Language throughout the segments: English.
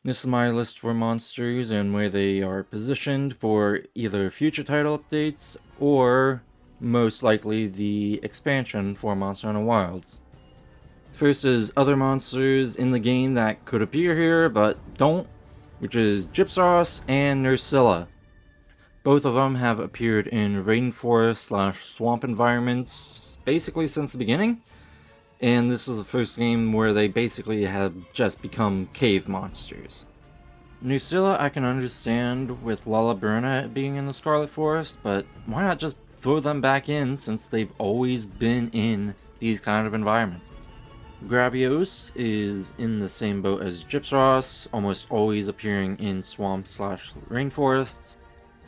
This is my list for monsters and where they are positioned for either future title updates or most likely the expansion for Monster Hunter Wilds. First is other monsters in the game that could appear here but don't, which is Gypsaros and Nursilla. Both of them have appeared in rainforest/swamp environments basically since the beginning, and this is the first game where they basically have just become cave monsters. Nursilla I can understand with Lullaburna being in the Scarlet Forest, but why not just throw them back in since they've always been in these kind of environments? Grabios is in the same boat as Gypsaros, almost always appearing in swamps/rainforests.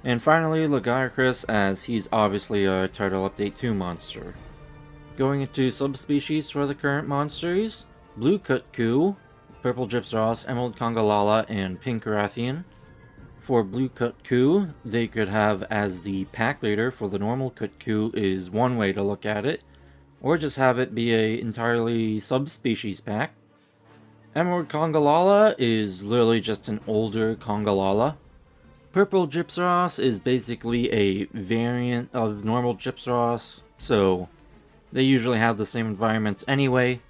And finally, Lagiacrus, as he's obviously a Title Update 2 monster. Going into subspecies for the current monsters, Blue Kutku, Purple Gypsaros, Emerald Congalala, and Pink Rathian. For Blue Kutku, they could have as the pack leader for the normal Kutku is one way to look at it, or just have it be a entirely subspecies pack. Emerald Congalala is literally just an older Congalala. Purple Gypsaros is basically a variant of normal Gypsaros, so they usually have the same environments anyway.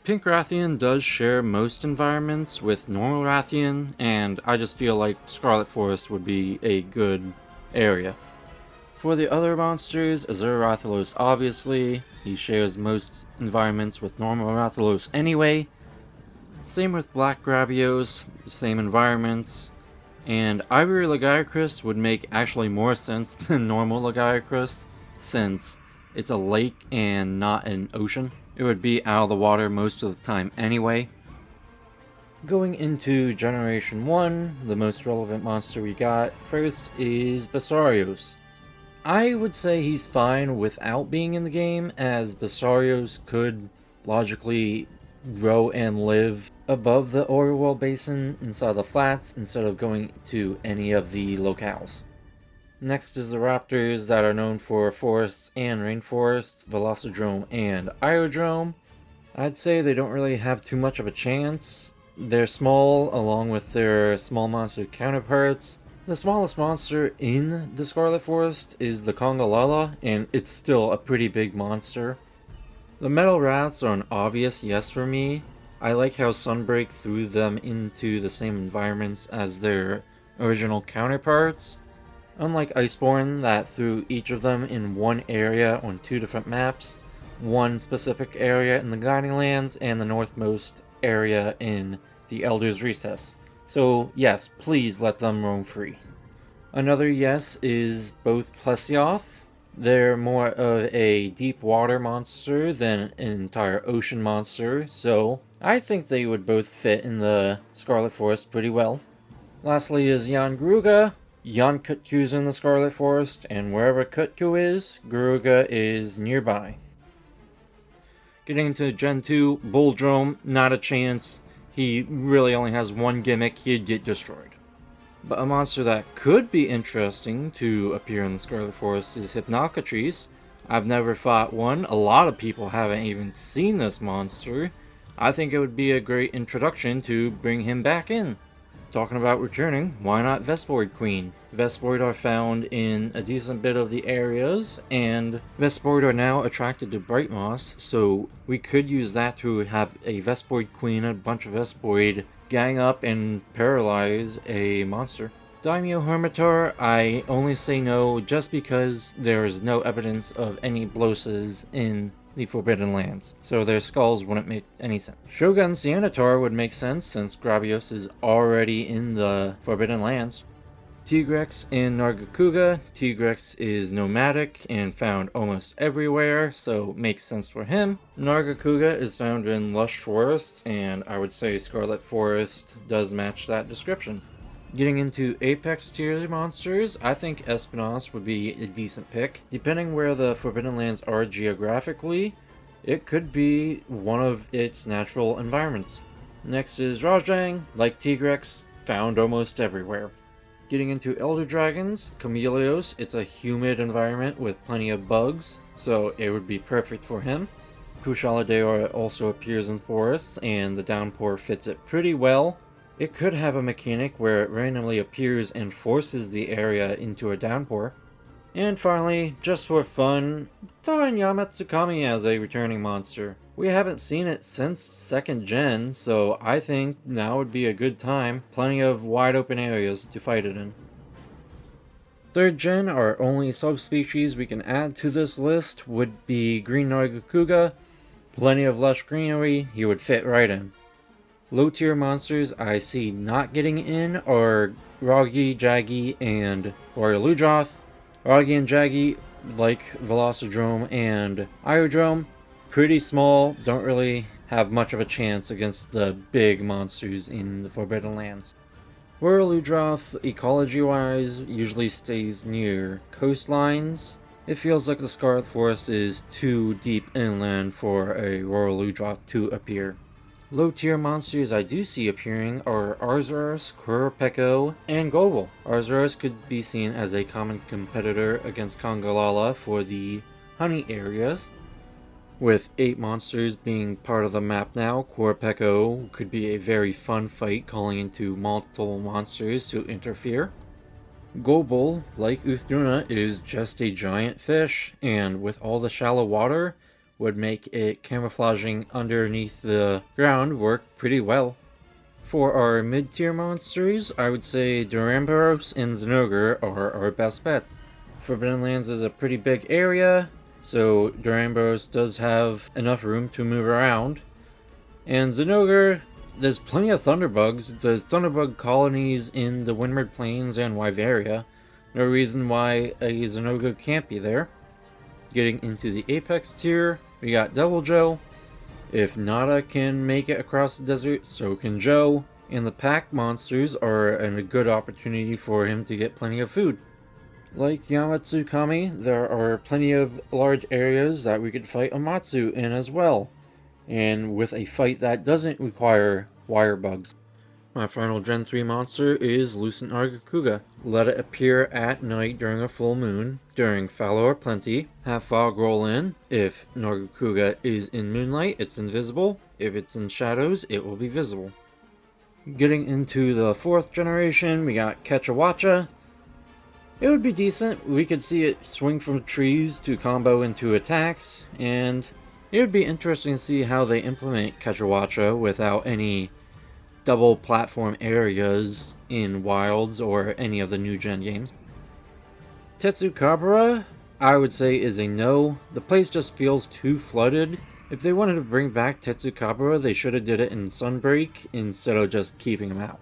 Pink Rathian does share most environments with normal Rathian, and I just feel like Scarlet Forest would be a good area. For the other monsters, Azura Rathalos obviously, he shares most environments with normal Rathalos anyway. Same with Black Grabios, same environments. And Ivory Lagiacrus would make actually more sense than normal Lagiacrus, since it's a lake and not an ocean. It would be out of the water most of the time anyway. Going into Generation 1, the most relevant monster we got first is Basarios. I would say he's fine without being in the game, as Basarios could logically grow and live above the Overworld Basin inside the flats instead of going to any of the locales. Next is the raptors that are known for forests and rainforests, Velocidrome and Aerodrome. I'd say they don't really have too much of a chance. They're small along with their small monster counterparts. The smallest monster in the Scarlet Forest is the Congalala, and it's still a pretty big monster. The Metal Wraths are an obvious yes for me. I like how Sunbreak threw them into the same environments as their original counterparts. Unlike Iceborne that threw each of them in one area on two different maps, one specific area in the Guiding Lands and the northmost area in the Elder's Recess. So yes, please let them roam free. Another yes is both Plesioth. They're more of a deep water monster than an entire ocean monster, so I think they would both fit in the Scarlet Forest pretty well. Lastly is Jan Garuga. Jan Kutku's in the Scarlet Forest, and wherever Kutku is, Garuga is nearby. Getting into Gen 2, Bulldrome, not a chance. He really only has one gimmick, he'd get destroyed. But a monster that could be interesting to appear in the Scarlet Forest is Hypnocatrice. I've never fought one, a lot of people haven't even seen this monster. I think it would be a great introduction to bring him back in. Talking about returning, why not Vespoid Queen? Vespoid are found in a decent bit of the areas, and Vespoid are now attracted to Bright Moss, so we could use that to have a Vespoid Queen and a bunch of Vespoid gang up and paralyze a monster. Daimyo Hermitaur, I only say no just because there is no evidence of any Blosses in the Forbidden Lands, so their skulls wouldn't make any sense. Shogun Ceanataur would make sense since Grabios is already in the Forbidden Lands. Tigrex in Nargacuga. Tigrex is nomadic and found almost everywhere, so makes sense for him. Nargacuga is found in lush forests, and I would say Scarlet Forest does match that description. Getting into Apex tier monsters, I think Espinos would be a decent pick. Depending where the Forbidden Lands are geographically, it could be one of its natural environments. Next is Rajang, like Tigrex, found almost everywhere. Getting into Elder Dragons, Chameleos, it's a humid environment with plenty of bugs, so it would be perfect for him. Kushala Deora also appears in forests, and the downpour fits it pretty well. It could have a mechanic where it randomly appears and forces the area into a downpour. And finally, just for fun, throw in Yamatsukami as a returning monster. We haven't seen it since 2nd gen, so I think now would be a good time. Plenty of wide open areas to fight it in. 3rd gen, our only subspecies we can add to this list would be Green Nargacuga. Plenty of lush greenery, he would fit right in. Low tier monsters I see not getting in are Roggy, Jaggy, and Warrior Ludroth. Roggy and Jaggy, like Velocidrome and Aerodrome, pretty small, don't really have much of a chance against the big monsters in the Forbidden Lands. Royal Ludroth, ecology-wise, usually stays near coastlines. It feels like the Scarlet Forest is too deep inland for a Royal Ludroth to appear. Low-tier monsters I do see appearing are Arzuros, Quiripeko, and Gobel. Arzuros could be seen as a common competitor against Congalala for the honey areas. With 8 monsters being part of the map now, Quiripeko could be a very fun fight calling into multiple monsters to interfere. Gobel, like Uthruna, is just a giant fish, and with all the shallow water, would make it camouflaging underneath the ground work pretty well. For our mid-tier monsters, I would say Duramboros and Zinogre are our best bet. Forbidden Lands is a pretty big area, so Duramboros does have enough room to move around. And Zinogre, there's plenty of Thunderbugs. There's Thunderbug colonies in the Windward Plains and Wyveria. No reason why a Zinogre can't be there. Getting into the Apex tier, we got Devil Joe. If Nada can make it across the desert, so can Joe. And the pack monsters are a good opportunity for him to get plenty of food. Like Yamatsukami, there are plenty of large areas that we could fight Amatsu in as well. And with a fight that doesn't require wire bugs. My final Gen 3 monster is Lucent Nargacuga. Let it appear at night during a full moon, during fallow or plenty. Have fog roll in. If Nargacuga is in moonlight, it's invisible. If it's in shadows, it will be visible. Getting into the 4th generation, we got Kechawacha. It would be decent. We could see it swing from trees to combo into attacks, and it would be interesting to see how they implement Kechawacha without any double platform areas in Wilds or any of the new gen games. Tetsukabura, I would say, is a no. The place just feels too flooded. If they wanted to bring back Tetsukabura, they should have did it in Sunbreak instead of just keeping him out.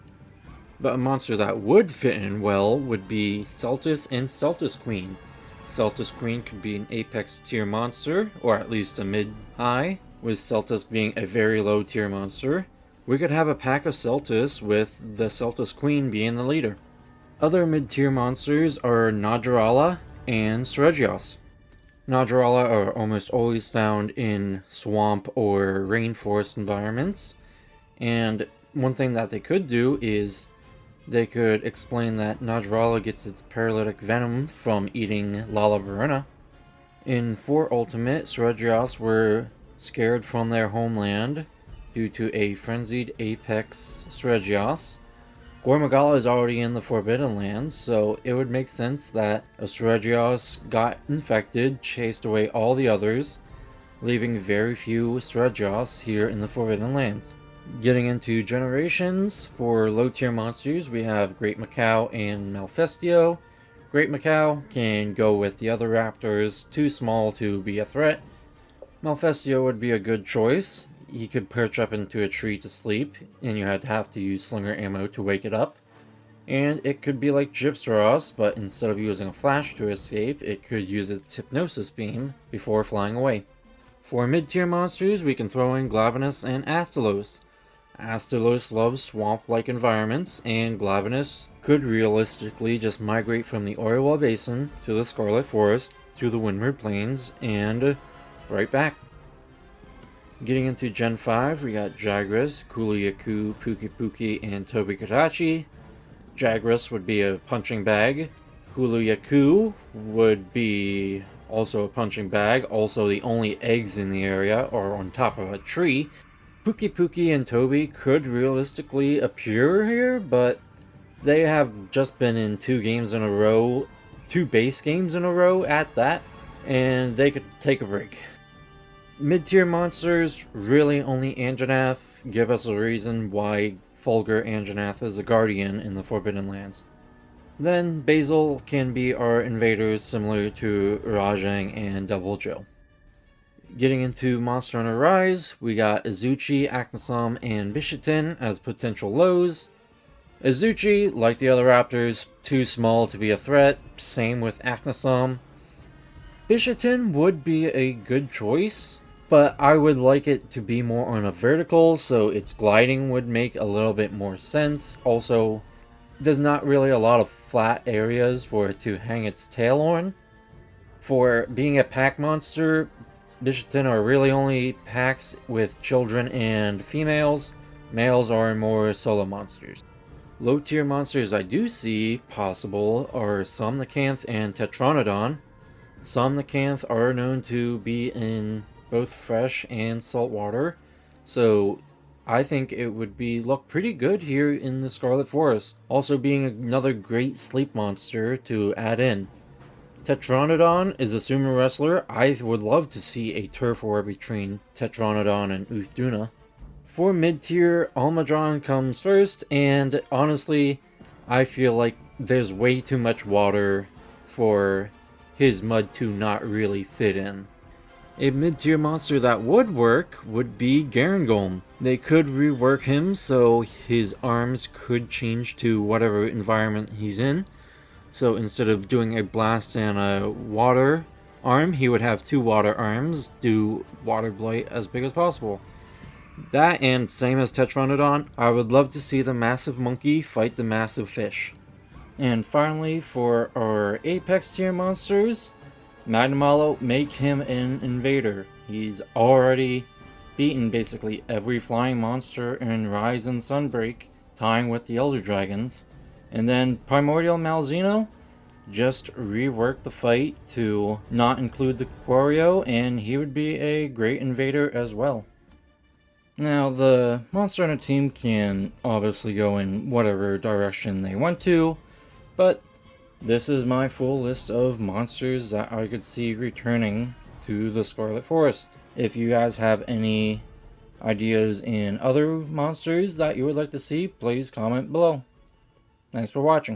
But a monster that would fit in well would be Celtis and Celtis Queen. Celtis Queen could be an Apex tier monster, or at least a mid-high, with Celtis being a very low tier monster. We could have a pack of Celtis with the Celtis Queen being the leader. Other mid-tier monsters are Najarala and Seregios. Najarala are almost always found in swamp or rainforest environments, and one thing that they could do is they could explain that Najarala gets its paralytic venom from eating Lala Verena. In 4 Ultimate, Seregios were scared from their homeland due to a frenzied Apex Seregios. Gormagala is already in the Forbidden Lands, so it would make sense that a Seregios got infected, chased away all the others, leaving very few Seregios here in the Forbidden Lands. Getting into generations, for low tier monsters we have Great Macau and Malfestio. Great Macau can go with the other raptors, too small to be a threat. Malfestio would be a good choice. He could perch up into a tree to sleep, and you'd have to use slinger ammo to wake it up. And it could be like Gypsaros, but instead of using a flash to escape, it could use its hypnosis beam before flying away. For mid-tier monsters, we can throw in Glavenus and Astalos. Astalos loves swamp-like environments, and Glavenus could realistically just migrate from the Oiwa Basin to the Scarlet Forest, through the Windward Plains, and right back. Getting into Gen 5, we got Jagras, Kuliyaku, Puki, and Tobikadachi. Jagras would be a punching bag. Kuliyaku would be also a punching bag. Also, the only eggs in the area are on top of a tree. Pookie Pookie and Toby could realistically appear here, but they have just been in 2 games in a row, 2 base games in a row at that, and they could take a break. Mid-tier monsters, really only Anjanath. Give us a reason why Fulgur Anjanath is a guardian in the Forbidden Lands. Then Basil can be our invaders similar to Rajang and Devil Joe. Getting into Monster Hunter Rise, we got Izuchi, Aknasam, and Bishatin as potential lows. Izuchi, like the other raptors, too small to be a threat, same with Aknasam. Bishatin would be a good choice, but I would like it to be more on a vertical, so its gliding would make a little bit more sense. Also, there's not really a lot of flat areas for it to hang its tail on. For being a pack monster, Bishatin are really only packs with children and females. Males are more solo monsters. Low tier monsters I do see possible are Somnicanth and Tetranodon. Somnicanth are known to be in both fresh and salt water, so I think it would look pretty good here in the Scarlet Forest. Also being another great sleep monster to add in. Tetranodon is a sumo wrestler. I would love to see a turf war between Tetranodon and Uthduna. For mid-tier, Almadron comes first, and honestly, I feel like there's way too much water for his mud to not really fit in. A mid-tier monster that would work would be Garangolm. They could rework him so his arms could change to whatever environment he's in. So instead of doing a blast and a water arm, he would have 2 water arms, do water blight as big as possible. That, and same as Tetranodon, I would love to see the massive monkey fight the massive fish. And finally, for our apex tier monsters, Magnamalo, make him an invader. He's already beaten basically every flying monster in Rise and Sunbreak, tying with the Elder Dragons. And then Primordial Malzeno, just rework the fight to not include the Quario, and he would be a great invader as well. Now, the Monster Hunter team can obviously go in whatever direction they want to, but this is my full list of monsters that I could see returning to the Scarlet Forest. If you guys have any ideas in other monsters that you would like to see, please comment below. Thanks for watching.